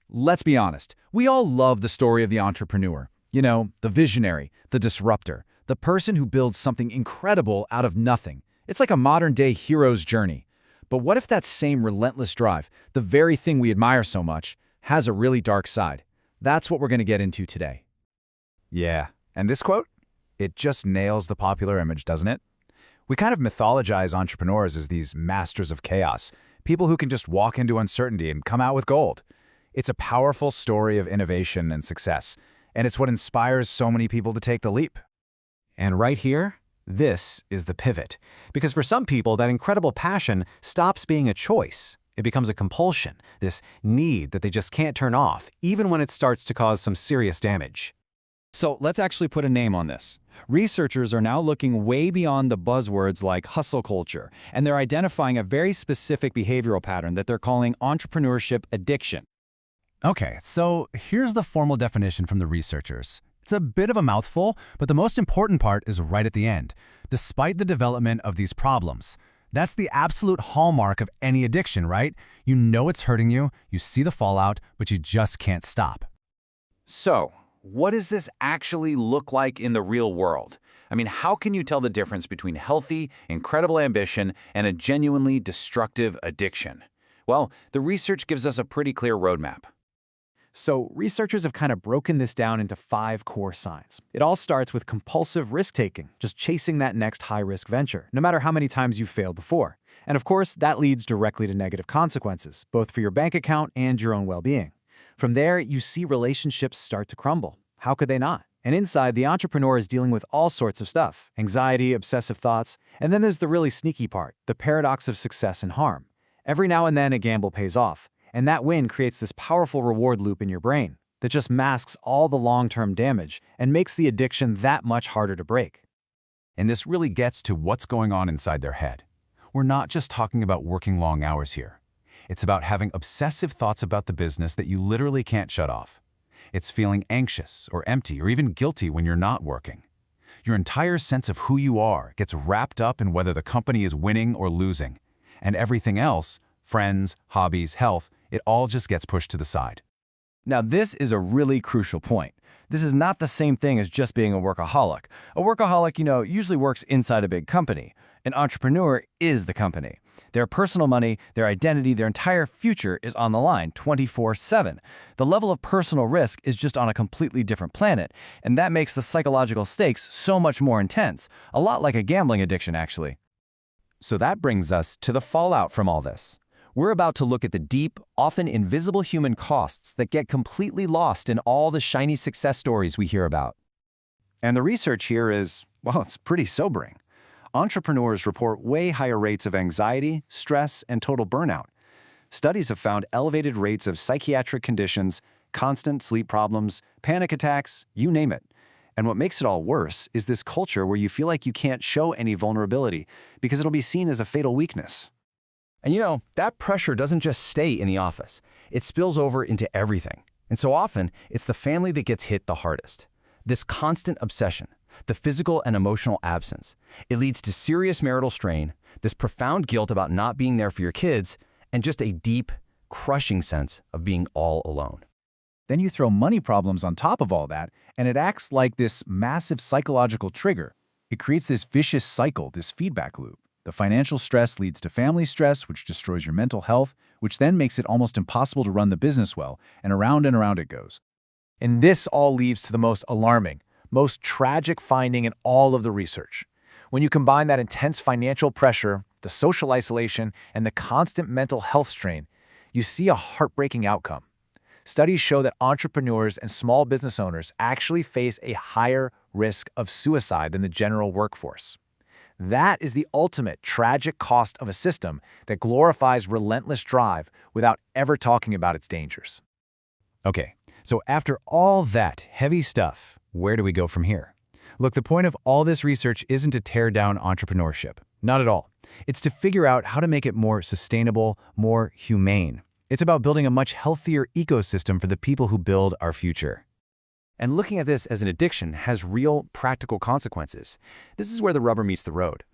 Let's be honest, we all love the story of the entrepreneur. You know, the visionary, the disruptor, the person who builds something incredible out of nothing. It's like a modern-day hero's journey. But what if that same relentless drive, the very thing we admire so much, has a really dark side? That's what we're going to get into today. Yeah, and this quote? It just nails the popular image, doesn't it? We kind of mythologize entrepreneurs as these masters of chaos, people who can just walk into uncertainty and come out with gold. It's a powerful story of innovation and success, and it's what inspires so many people to take the leap. And right here, this is the pivot. Because for some people, that incredible passion stops being a choice. It becomes a compulsion, this need that they just can't turn off, even when it starts to cause some serious damage. So let's actually put a name on this. Researchers are now looking way beyond the buzzwords like hustle culture, and they're identifying a very specific behavioral pattern that they're calling entrepreneurship addiction. Okay, so here's the formal definition from the researchers. It's a bit of a mouthful, but the most important part is right at the end. Despite the development of these problems, that's the absolute hallmark of any addiction, right? You know it's hurting you, you see the fallout, but you just can't stop. So, what does this actually look like in the real world? I mean, how can you tell the difference between healthy, incredible ambition and a genuinely destructive addiction? Well, the research gives us a pretty clear roadmap. So researchers have kind of broken this down into 5 core signs. It all starts with compulsive risk-taking, just chasing that next high-risk venture, no matter how many times you've failed before. And of course, that leads directly to negative consequences, both for your bank account and your own well-being. From there, you see relationships start to crumble. How could they not? And inside, the entrepreneur is dealing with all sorts of stuff: anxiety, obsessive thoughts, and then there's the really sneaky part, the paradox of success and harm. Every now and then, a gamble pays off. And that win creates this powerful reward loop in your brain that just masks all the long-term damage and makes the addiction that much harder to break. And this really gets to what's going on inside their head. We're not just talking about working long hours here. It's about having obsessive thoughts about the business that you literally can't shut off. It's feeling anxious or empty or even guilty when you're not working. Your entire sense of who you are gets wrapped up in whether the company is winning or losing. And everything else, friends, hobbies, health, it all just gets pushed to the side. Now, this is a really crucial point. This is not the same thing as just being a workaholic. A workaholic, usually works inside a big company. An entrepreneur is the company. Their personal money, their identity, their entire future is on the line 24/7. The level of personal risk is just on a completely different planet, and that makes the psychological stakes so much more intense, a lot like a gambling addiction, actually. So that brings us to the fallout from all this. We're about to look at the deep, often invisible human costs that get completely lost in all the shiny success stories we hear about. And the research here is, well, it's pretty sobering. Entrepreneurs report way higher rates of anxiety, stress, and total burnout. Studies have found elevated rates of psychiatric conditions, constant sleep problems, panic attacks, you name it. And what makes it all worse is this culture where you feel like you can't show any vulnerability because it'll be seen as a fatal weakness. And that pressure doesn't just stay in the office. It spills over into everything. And so often, it's the family that gets hit the hardest. This constant obsession, the physical and emotional absence, it leads to serious marital strain, this profound guilt about not being there for your kids, and just a deep, crushing sense of being all alone. Then you throw money problems on top of all that, and it acts like this massive psychological trigger. It creates this vicious cycle, this feedback loop. The financial stress leads to family stress, which destroys your mental health, which then makes it almost impossible to run the business well, and around it goes. And this all leads to the most alarming, most tragic finding in all of the research. When you combine that intense financial pressure, the social isolation, and the constant mental health strain, you see a heartbreaking outcome. Studies show that entrepreneurs and small business owners actually face a higher risk of suicide than the general workforce. That is the ultimate tragic cost of a system that glorifies relentless drive without ever talking about its dangers. Okay, so after all that heavy stuff, where do we go from here? Look, the point of all this research isn't to tear down entrepreneurship. Not at all. It's to figure out how to make it more sustainable, more humane. It's about building a much healthier ecosystem for the people who build our future. And looking at this as an addiction has real, practical consequences. This is where the rubber meets the road.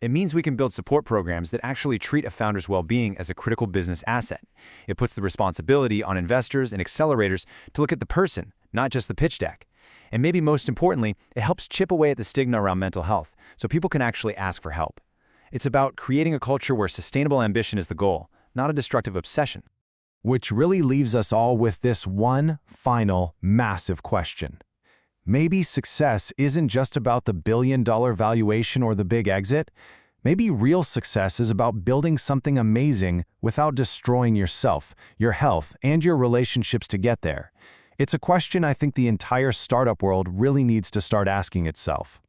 It means we can build support programs that actually treat a founder's well-being as a critical business asset. It puts the responsibility on investors and accelerators to look at the person, not just the pitch deck. And maybe most importantly, it helps chip away at the stigma around mental health, so people can actually ask for help. It's about creating a culture where sustainable ambition is the goal, not a destructive obsession. Which really leaves us all with this one final, massive question. Maybe success isn't just about the billion-dollar valuation or the big exit. Maybe real success is about building something amazing without destroying yourself, your health, and your relationships to get there. It's a question I think the entire startup world really needs to start asking itself.